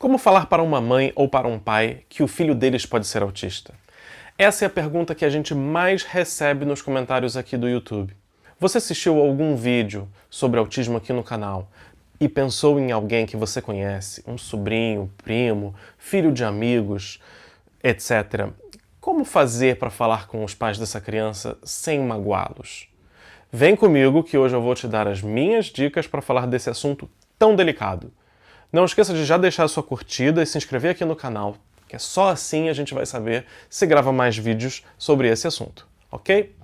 Como falar para uma mãe ou para um pai que o filho deles pode ser autista? Essa é a pergunta que a gente mais recebe nos comentários aqui do YouTube. Você assistiu a algum vídeo sobre autismo aqui no canal e pensou em alguém que você conhece, um sobrinho, primo, filho de amigos, etc. Como fazer para falar com os pais dessa criança sem magoá-los? Vem comigo que hoje eu vou te dar as minhas dicas para falar desse assunto tão delicado. Não esqueça de já deixar a sua curtida e se inscrever aqui no canal, que é só assim a gente vai saber se grava mais vídeos sobre esse assunto, ok?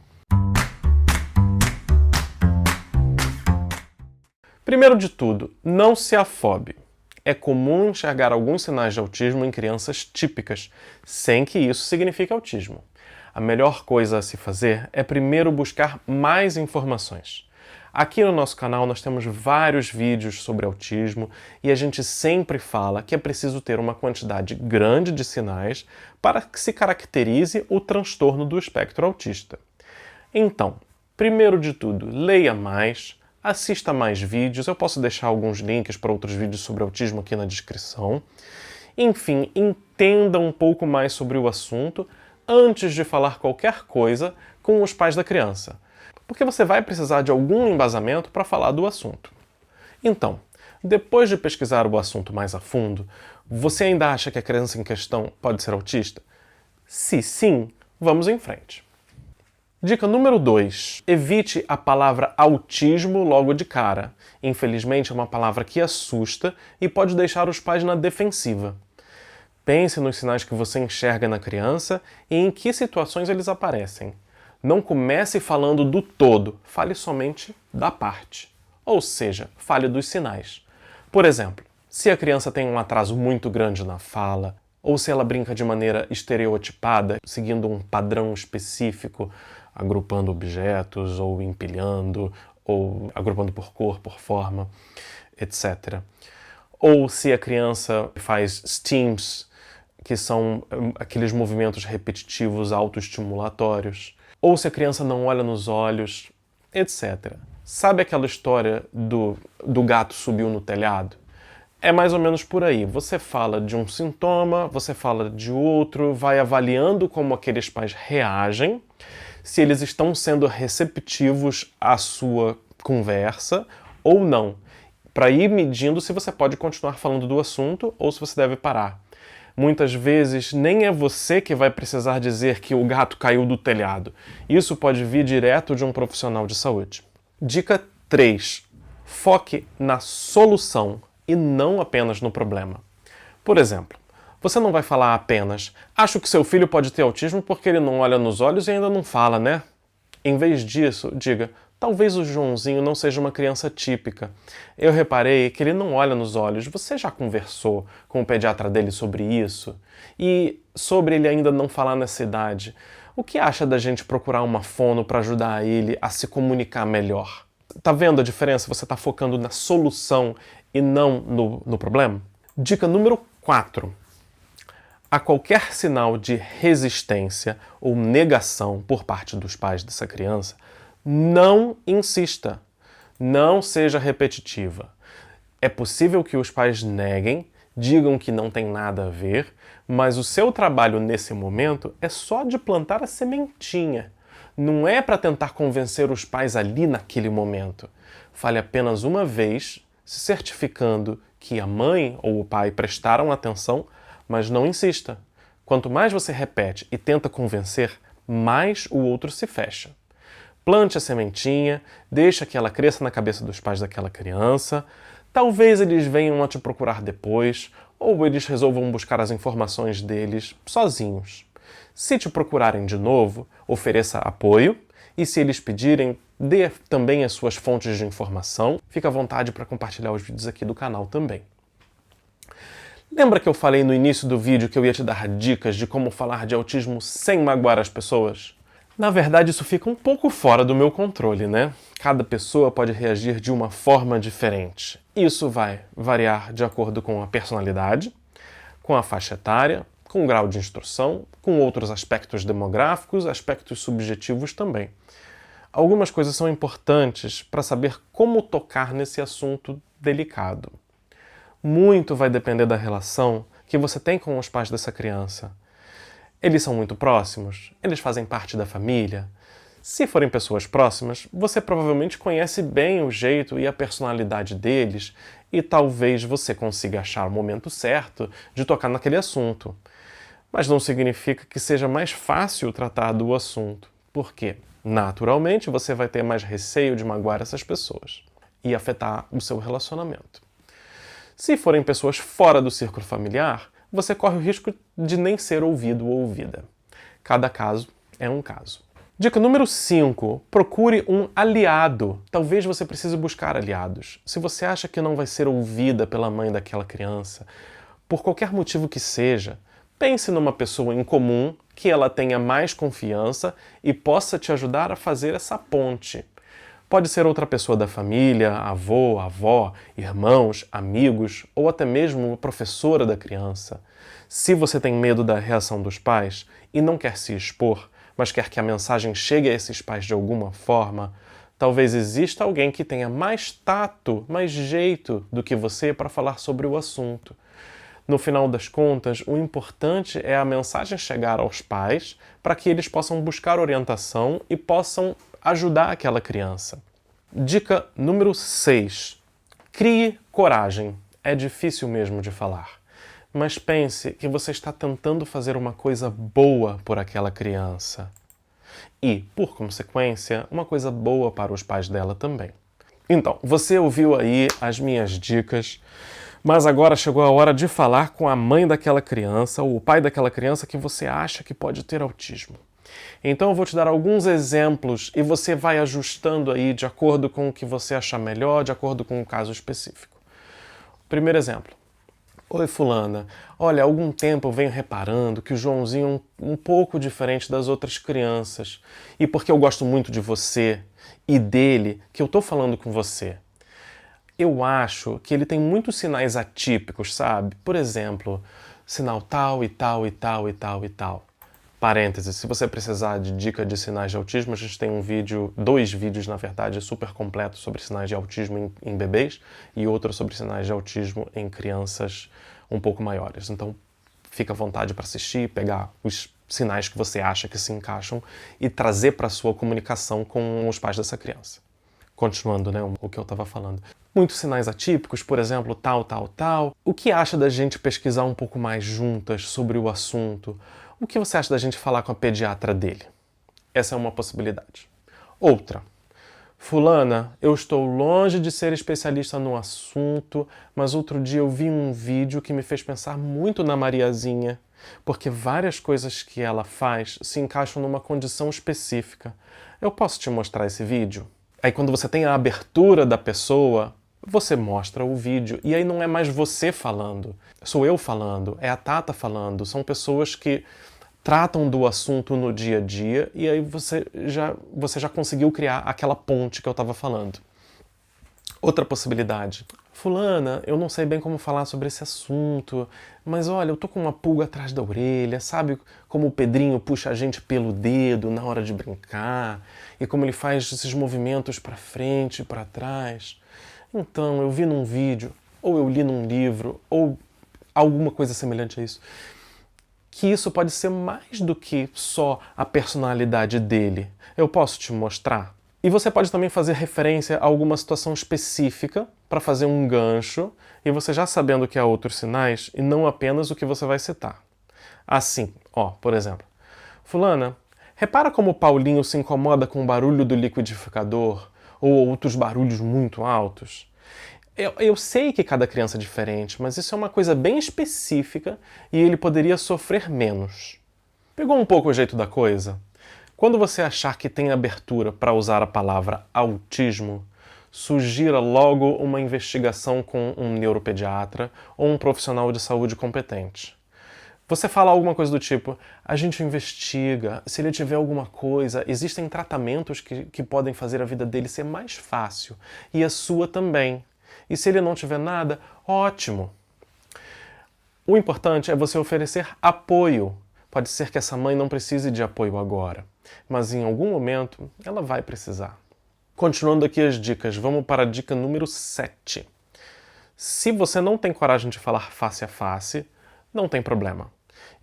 Primeiro de tudo, não se afobe. É comum enxergar alguns sinais de autismo em crianças típicas, sem que isso signifique autismo. A melhor coisa a se fazer é primeiro buscar mais informações. Aqui no nosso canal nós temos vários vídeos sobre autismo e a gente sempre fala que é preciso ter uma quantidade grande de sinais para que se caracterize o transtorno do espectro autista. Então, primeiro de tudo, leia mais, assista mais vídeos, eu posso deixar alguns links para outros vídeos sobre autismo aqui na descrição. Enfim, entenda um pouco mais sobre o assunto antes de falar qualquer coisa com os pais da criança, porque você vai precisar de algum embasamento para falar do assunto. Então, depois de pesquisar o assunto mais a fundo, você ainda acha que a criança em questão pode ser autista? Se sim, vamos em frente. Dica número 2. Evite a palavra autismo logo de cara. Infelizmente é uma palavra que assusta e pode deixar os pais na defensiva. Pense nos sinais que você enxerga na criança e em que situações eles aparecem. Não comece falando do todo, fale somente da parte. Ou seja, fale dos sinais. Por exemplo, se a criança tem um atraso muito grande na fala, ou se ela brinca de maneira estereotipada, seguindo um padrão específico, agrupando objetos, ou empilhando, ou agrupando por cor, por forma, etc. Ou se a criança faz steams, que são aqueles movimentos repetitivos autoestimulatórios. Ou se a criança não olha nos olhos, etc. Sabe aquela história do gato subiu no telhado? É mais ou menos por aí. Você fala de um sintoma, você fala de outro, vai avaliando como aqueles pais reagem, se eles estão sendo receptivos à sua conversa ou não, para ir medindo se você pode continuar falando do assunto ou se você deve parar. Muitas vezes nem é você que vai precisar dizer que o gato caiu do telhado. Isso pode vir direto de um profissional de saúde. Dica 3. Foque na solução e não apenas no problema. Por exemplo, você não vai falar apenas "acho que seu filho pode ter autismo porque ele não olha nos olhos e ainda não fala, né?". Em vez disso, diga "talvez o Joãozinho não seja uma criança típica. Eu reparei que ele não olha nos olhos. Você já conversou com o pediatra dele sobre isso? E sobre ele ainda não falar nessa idade, o que acha da gente procurar uma fono para ajudar ele a se comunicar melhor?". Tá vendo a diferença? Você está focando na solução e não no problema? Dica número 4. A qualquer sinal de resistência ou negação por parte dos pais dessa criança, não insista, não seja repetitiva. É possível que os pais neguem, digam que não tem nada a ver, mas o seu trabalho nesse momento é só de plantar a sementinha. Não é para tentar convencer os pais ali naquele momento. Fale apenas uma vez, se certificando que a mãe ou o pai prestaram atenção, mas não insista. Quanto mais você repete e tenta convencer, mais o outro se fecha. Plante a sementinha, deixa que ela cresça na cabeça dos pais daquela criança. Talvez eles venham a te procurar depois, ou eles resolvam buscar as informações deles sozinhos. Se te procurarem de novo, ofereça apoio, e se eles pedirem, dê também as suas fontes de informação. Fique à vontade para compartilhar os vídeos aqui do canal também. Lembra que eu falei no início do vídeo que eu ia te dar dicas de como falar de autismo sem magoar as pessoas? Na verdade, isso fica um pouco fora do meu controle, né? Cada pessoa pode reagir de uma forma diferente. Isso vai variar de acordo com a personalidade, com a faixa etária, com o grau de instrução, com outros aspectos demográficos, aspectos subjetivos também. Algumas coisas são importantes para saber como tocar nesse assunto delicado. Muito vai depender da relação que você tem com os pais dessa criança. Eles são muito próximos? Eles fazem parte da família? Se forem pessoas próximas, você provavelmente conhece bem o jeito e a personalidade deles e talvez você consiga achar o momento certo de tocar naquele assunto. Mas não significa que seja mais fácil tratar do assunto, porque, naturalmente, você vai ter mais receio de magoar essas pessoas e afetar o seu relacionamento. Se forem pessoas fora do círculo familiar, você corre o risco de nem ser ouvido ou ouvida. Cada caso é um caso. Dica número 5. Procure um aliado. Talvez você precise buscar aliados. Se você acha que não vai ser ouvida pela mãe daquela criança, por qualquer motivo que seja, pense numa pessoa em comum que ela tenha mais confiança e possa te ajudar a fazer essa ponte. Pode ser outra pessoa da família, avô, avó, irmãos, amigos ou até mesmo uma professora da criança. Se você tem medo da reação dos pais e não quer se expor, mas quer que a mensagem chegue a esses pais de alguma forma, talvez exista alguém que tenha mais tato, mais jeito do que você para falar sobre o assunto. No final das contas, o importante é a mensagem chegar aos pais para que eles possam buscar orientação e possam ajudar aquela criança. Dica número 6. Crie coragem. É difícil mesmo de falar. Mas pense que você está tentando fazer uma coisa boa por aquela criança. E, por consequência, uma coisa boa para os pais dela também. Então, você ouviu aí as minhas dicas, mas agora chegou a hora de falar com a mãe daquela criança ou o pai daquela criança que você acha que pode ter autismo. Então eu vou te dar alguns exemplos e você vai ajustando aí de acordo com o que você achar melhor, de acordo com o caso específico. Primeiro exemplo. Oi, fulana. Olha, há algum tempo eu venho reparando que o Joãozinho é um pouco diferente das outras crianças. E porque eu gosto muito de você e dele, que eu tô falando com você. Eu acho que ele tem muitos sinais atípicos, sabe? Por exemplo, sinal tal e tal e tal e tal e tal. Parênteses, se você precisar de dica de sinais de autismo, a gente tem dois vídeos, na verdade, super completos sobre sinais de autismo em bebês e outro sobre sinais de autismo em crianças um pouco maiores. Então, fica à vontade para assistir, pegar os sinais que você acha que se encaixam e trazer para a sua comunicação com os pais dessa criança. Continuando, né, o que eu estava falando. Muitos sinais atípicos, por exemplo, tal, tal, tal. O que acha da gente pesquisar um pouco mais juntas sobre o assunto? O que você acha da gente falar com a pediatra dele? Essa é uma possibilidade. Outra. Fulana, eu estou longe de ser especialista no assunto, mas outro dia eu vi um vídeo que me fez pensar muito na Mariazinha, porque várias coisas que ela faz se encaixam numa condição específica. Eu posso te mostrar esse vídeo? Aí quando você tem a abertura da pessoa, você mostra o vídeo, e aí não é mais você falando, sou eu falando, é a Tata falando, são pessoas que tratam do assunto no dia a dia, e aí você já conseguiu criar aquela ponte que eu estava falando. Outra possibilidade. Fulana, eu não sei bem como falar sobre esse assunto, mas olha, eu tô com uma pulga atrás da orelha, sabe como o Pedrinho puxa a gente pelo dedo na hora de brincar, e como ele faz esses movimentos para frente e para trás. Então, eu vi num vídeo, ou eu li num livro, ou alguma coisa semelhante a isso, que isso pode ser mais do que só a personalidade dele. Eu posso te mostrar? E você pode também fazer referência a alguma situação específica para fazer um gancho, e você já sabendo que há outros sinais, e não apenas o que você vai citar. Assim, por exemplo, fulana, repara como o Paulinho se incomoda com o barulho do liquidificador, ou outros barulhos muito altos. Eu sei que cada criança é diferente, mas isso é uma coisa bem específica e ele poderia sofrer menos. Pegou um pouco o jeito da coisa? Quando você achar que tem abertura para usar a palavra autismo, sugira logo uma investigação com um neuropediatra ou um profissional de saúde competente. Você fala alguma coisa do tipo, a gente investiga, se ele tiver alguma coisa, existem tratamentos que podem fazer a vida dele ser mais fácil, e a sua também. E se ele não tiver nada, ótimo. O importante é você oferecer apoio. Pode ser que essa mãe não precise de apoio agora, mas em algum momento ela vai precisar. Continuando aqui as dicas, vamos para a dica número 7. Se você não tem coragem de falar face a face, não tem problema.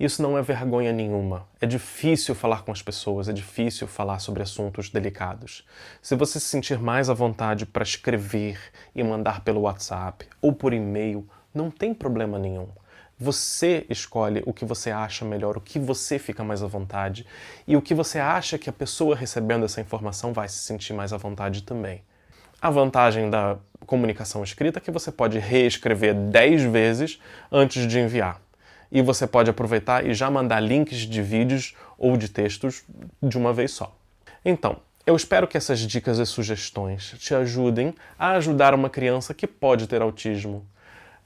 Isso não é vergonha nenhuma. É difícil falar com as pessoas, é difícil falar sobre assuntos delicados. Se você se sentir mais à vontade para escrever e mandar pelo WhatsApp ou por e-mail, não tem problema nenhum. Você escolhe o que você acha melhor, o que você fica mais à vontade e o que você acha que a pessoa recebendo essa informação vai se sentir mais à vontade também. A vantagem da comunicação escrita é que você pode reescrever 10 vezes antes de enviar. E você pode aproveitar e já mandar links de vídeos ou de textos de uma vez só. Então, eu espero que essas dicas e sugestões te ajudem a ajudar uma criança que pode ter autismo.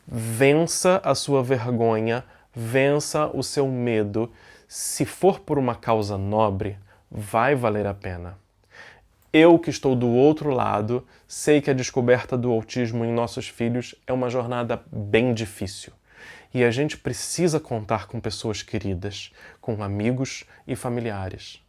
Vença a sua vergonha, vença o seu medo. Se for por uma causa nobre, vai valer a pena. Eu, que estou do outro lado, sei que a descoberta do autismo em nossos filhos é uma jornada bem difícil. E a gente precisa contar com pessoas queridas, com amigos e familiares.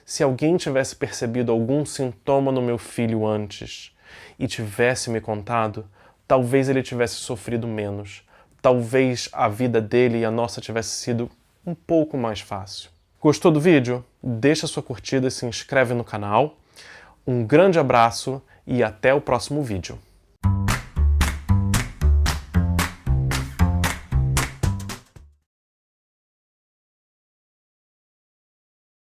Se alguém tivesse percebido algum sintoma no meu filho antes e tivesse me contado, talvez ele tivesse sofrido menos. Talvez a vida dele e a nossa tivesse sido um pouco mais fácil. Gostou do vídeo? Deixa sua curtida e se inscreve no canal. Um grande abraço e até o próximo vídeo.